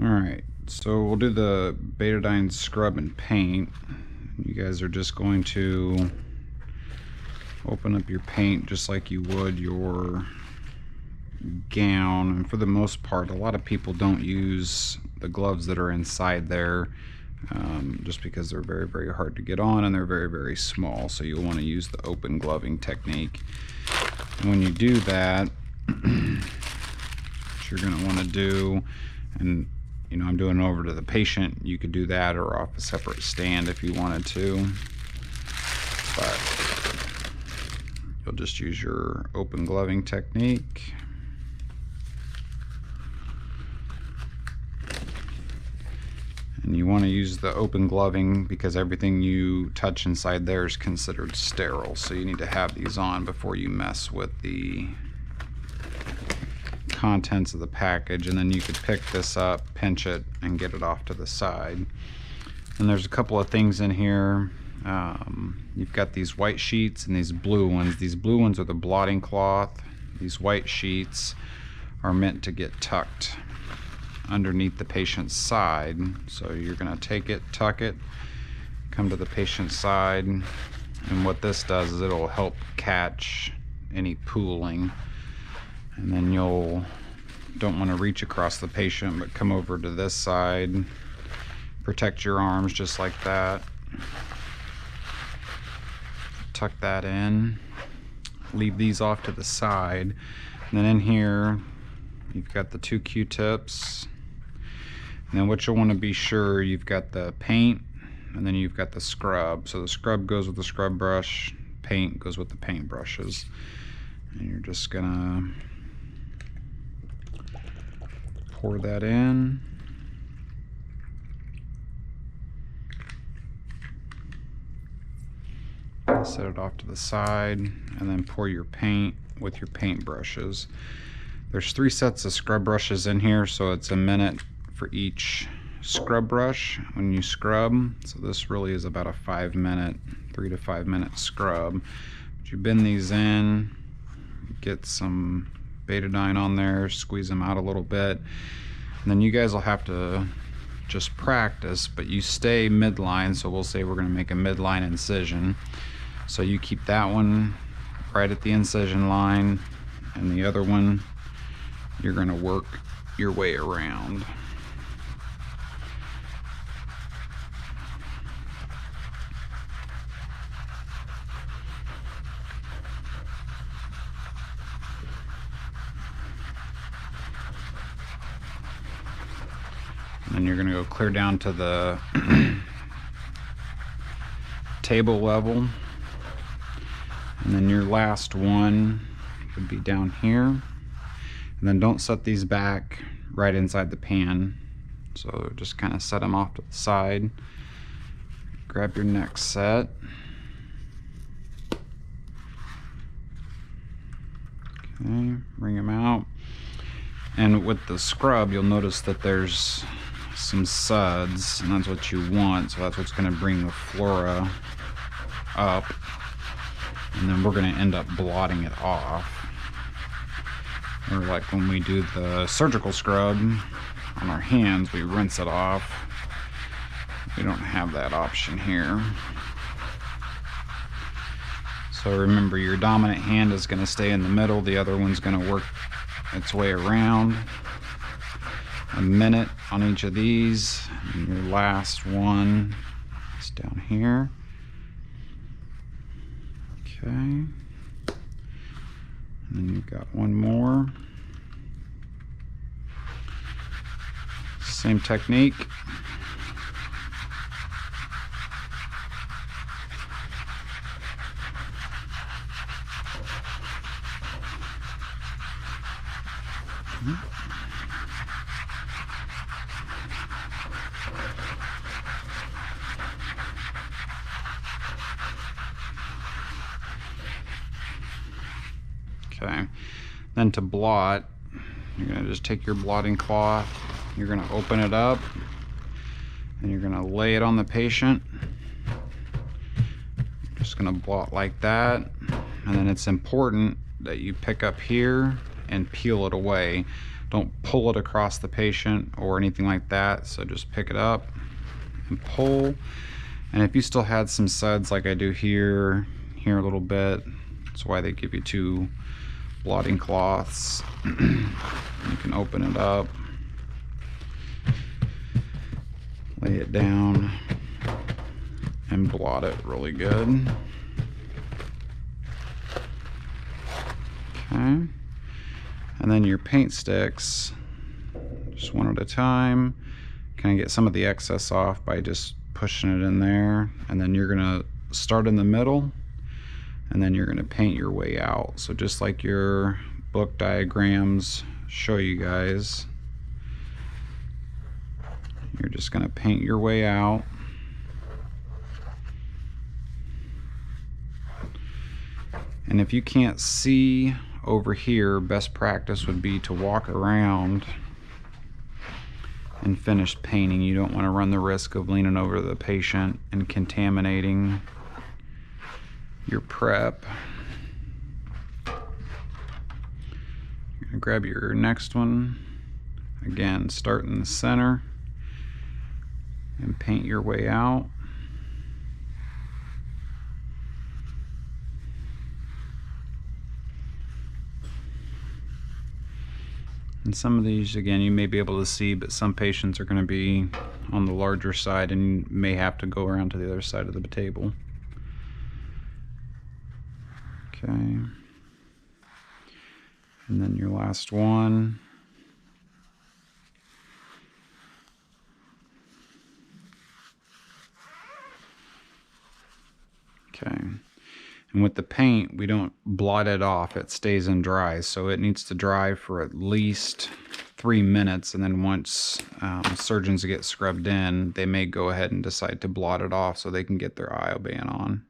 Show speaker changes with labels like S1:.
S1: Alright, so we'll do the Betadine scrub and paint. You guys are just going to open up your paint just like you would your gown. And for the most part, a lot of people don't use the gloves that are inside there just because they're very, very hard to get on and they're very, very small. So you'll want to use the open gloving technique. And when you do that, what you're going to want to do, and you know, I'm doing it over to the patient. You could do that or off a separate stand if you wanted to, but you'll just use your open gloving technique. And you want to use the open gloving because everything you touch inside there is considered sterile. So you need to have these on before you mess with the contents of the package. And then you could pick this up, pinch it, and get it off to the side. And there's a couple of things in here. You've got these white sheets and these blue ones. These blue ones are the blotting cloth. These white sheets are meant to get tucked underneath the patient's side. So you're going to take it, tuck it, come to the patient's side, and what this does is it'll help catch any pooling. And then don't want to reach across the patient, but come over to this side, protect your arms just like that, tuck that in, leave these off to the side, and then in here you've got the 2 Q-tips. And then what you'll want to be sure, you've got the paint and then you've got the scrub. So the scrub goes with the scrub brush, paint goes with the paint brushes. And you're just gonna pour that in. Set it off to the side and then pour your paint with your paint brushes. There's 3 sets of scrub brushes in here, so it's a minute for each scrub brush when you scrub. So this really is about a 3 to 5 minute scrub. But you bend these in, get some Betadine on there, squeeze them out a little bit, and then you guys will have to just practice, but you stay midline. So we'll say we're going to make a midline incision. So you keep that one right at the incision line, and the other one you're going to work your way around. And you're going to go clear down to the table level, and then your last one would be down here. And then don't set these back right inside the pan, so just kind of set them off to the side. Grab your next set. Okay, bring them out. And with the scrub, you'll notice that there's some suds, and that's what you want. So that's what's going to bring the flora up, and then we're going to end up blotting it off. Or like when we do the surgical scrub on our hands, we rinse it off. We don't have that option here. So remember, your dominant hand is going to stay in the middle, the other one's going to work its way around. A minute on each of these, and your last one is down here. Okay, and then you've got one more. Same technique. Okay, then to blot, you're going to just take your blotting cloth, you're going to open it up, and you're going to lay it on the patient. You're just going to blot like that, and then it's important that you pick up here and peel it away. Don't pull it across the patient or anything like that. So just pick it up and pull. And if you still had some suds like I do here a little bit, that's why they give you 2 blotting cloths. You can open it up, lay it down, and blot it really good. Okay. And then your paint sticks, just one at a time. Kind of get some of the excess off by just pushing it in there. And then you're gonna start in the middle, and then you're gonna paint your way out. So just like your book diagrams show you guys, you're just gonna paint your way out. And if you can't see over here, best practice would be to walk around and finish painting. You don't want to run the risk of leaning over the patient and contaminating your prep. You're gonna grab your next one. Again, start in the center and paint your way out. And some of these, again, you may be able to see, but some patients are going to be on the larger side and you may have to go around to the other side of the table. Okay. And then your last one. Okay. And with the paint, we don't blot it off. It stays and dries. So it needs to dry for at least 3 minutes. And then once surgeons get scrubbed in, they may go ahead and decide to blot it off so they can get their IOBAN on.